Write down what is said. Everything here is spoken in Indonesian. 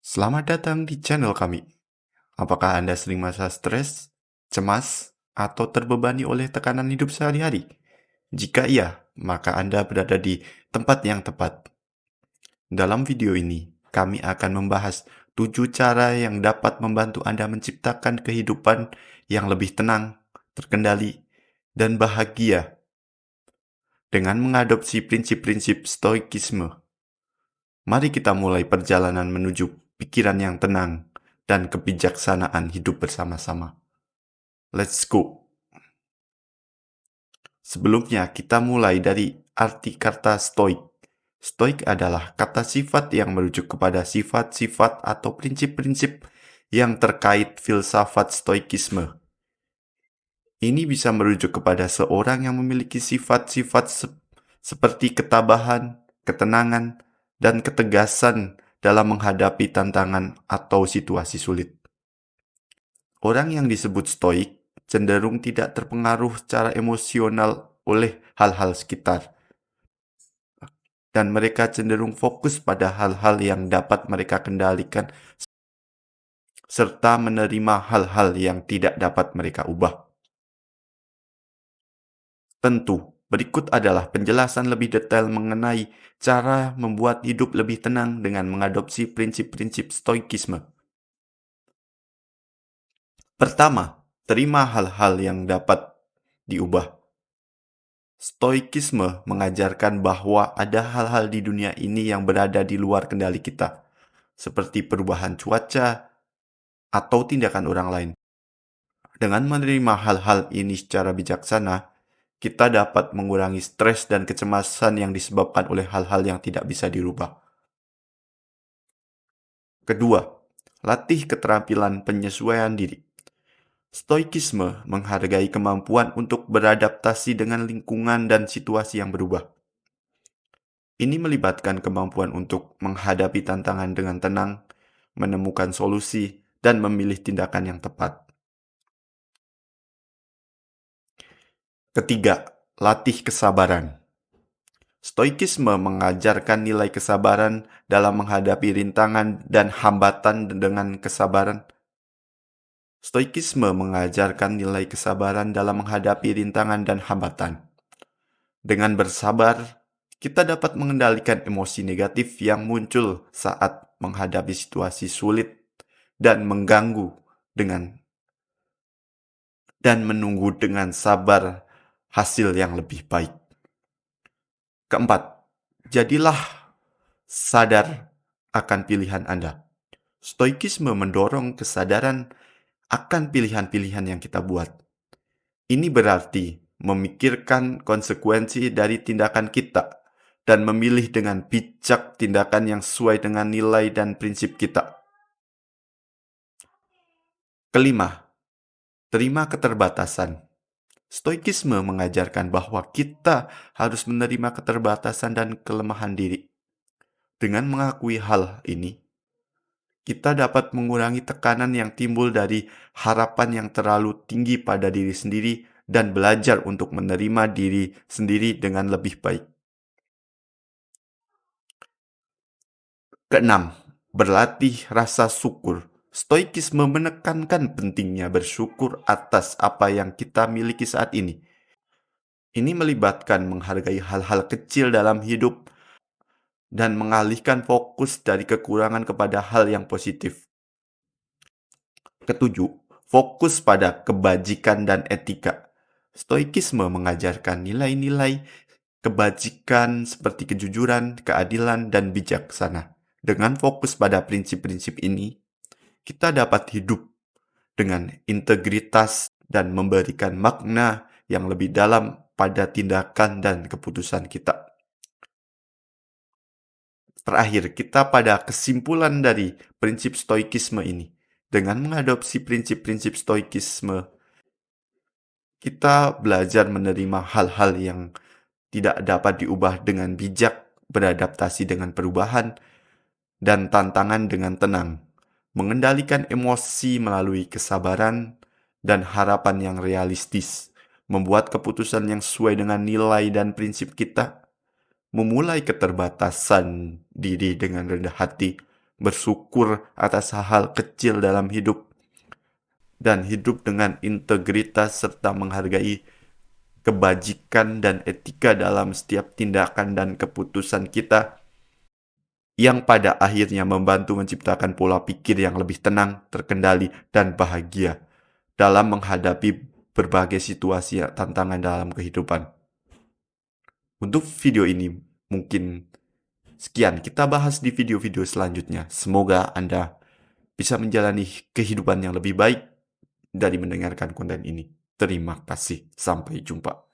Selamat datang di channel kami. Apakah Anda sering merasa stres, cemas, atau terbebani oleh tekanan hidup sehari-hari? Jika iya, maka Anda berada di tempat yang tepat. Dalam video ini, kami akan membahas 7 cara yang dapat membantu Anda menciptakan kehidupan yang lebih tenang, terkendali, dan bahagia dengan mengadopsi prinsip-prinsip stoikisme. Mari kita mulai perjalanan menuju pikiran yang tenang dan kebijaksanaan hidup bersama-sama. Let's go! Sebelumnya, kita mulai dari arti kata stoik. Stoik adalah kata sifat yang merujuk kepada sifat-sifat atau prinsip-prinsip yang terkait filsafat stoikisme. Ini bisa merujuk kepada seorang yang memiliki sifat-sifat seperti ketabahan, ketenangan, dan ketegasan dalam menghadapi tantangan atau situasi sulit. Orang yang disebut stoik cenderung tidak terpengaruh secara emosional oleh hal-hal sekitar, dan mereka cenderung fokus pada hal-hal yang dapat mereka kendalikan serta menerima hal-hal yang tidak dapat mereka ubah. Tentu, berikut adalah penjelasan lebih detail mengenai cara membuat hidup lebih tenang dengan mengadopsi prinsip-prinsip stoikisme. Pertama, terima hal-hal yang dapat diubah. Stoikisme mengajarkan bahwa ada hal-hal di dunia ini yang berada di luar kendali kita, seperti perubahan cuaca atau tindakan orang lain. Dengan menerima hal-hal ini secara bijaksana, kita dapat mengurangi stres dan kecemasan yang disebabkan oleh hal-hal yang tidak bisa dirubah. Kedua, latih keterampilan penyesuaian diri. Stoikisme menghargai kemampuan untuk beradaptasi dengan lingkungan dan situasi yang berubah. Ini melibatkan kemampuan untuk menghadapi tantangan dengan tenang, menemukan solusi, dan memilih tindakan yang tepat. Ketiga, latih kesabaran. Stoikisme mengajarkan nilai kesabaran dalam menghadapi rintangan dan hambatan dengan kesabaran. Stoikisme mengajarkan nilai kesabaran dalam menghadapi rintangan dan hambatan. Dengan bersabar, kita dapat mengendalikan emosi negatif yang muncul saat menghadapi situasi sulit dan menunggu dengan sabar hasil yang lebih baik. Keempat, jadilah sadar akan pilihan Anda. Stoikisme mendorong kesadaran akan pilihan-pilihan yang kita buat. Ini berarti memikirkan konsekuensi dari tindakan kita dan memilih dengan bijak tindakan yang sesuai dengan nilai dan prinsip kita. Kelima, terima keterbatasan. Stoikisme mengajarkan bahwa kita harus menerima keterbatasan dan kelemahan diri. Dengan mengakui hal ini, kita dapat mengurangi tekanan yang timbul dari harapan yang terlalu tinggi pada diri sendiri dan belajar untuk menerima diri sendiri dengan lebih baik. Keenam, berlatih rasa syukur. Stoikisme menekankan pentingnya bersyukur atas apa yang kita miliki saat ini. Ini melibatkan menghargai hal-hal kecil dalam hidup dan mengalihkan fokus dari kekurangan kepada hal yang positif. Ketujuh, fokus pada kebajikan dan etika. Stoikisme mengajarkan nilai-nilai kebajikan seperti kejujuran, keadilan, dan bijaksana. Dengan fokus pada prinsip-prinsip ini, kita dapat hidup dengan integritas dan memberikan makna yang lebih dalam pada tindakan dan keputusan kita. Terakhir, kita pada kesimpulan dari prinsip stoikisme ini. Dengan mengadopsi prinsip-prinsip stoikisme, kita belajar menerima hal-hal yang tidak dapat diubah dengan bijak, beradaptasi dengan perubahan, dan tantangan dengan tenang, mengendalikan emosi melalui kesabaran dan harapan yang realistis, membuat keputusan yang sesuai dengan nilai dan prinsip kita, memulai keterbatasan diri dengan rendah hati, bersyukur atas hal-hal kecil dalam hidup, dan hidup dengan integritas serta menghargai kebajikan dan etika dalam setiap tindakan dan keputusan kita, yang pada akhirnya membantu menciptakan pola pikir yang lebih tenang, terkendali, dan bahagia dalam menghadapi berbagai situasi tantangan dalam kehidupan. Untuk video ini mungkin sekian, kita bahas di video-video selanjutnya. Semoga Anda bisa menjalani kehidupan yang lebih baik dari mendengarkan konten ini. Terima kasih, sampai jumpa.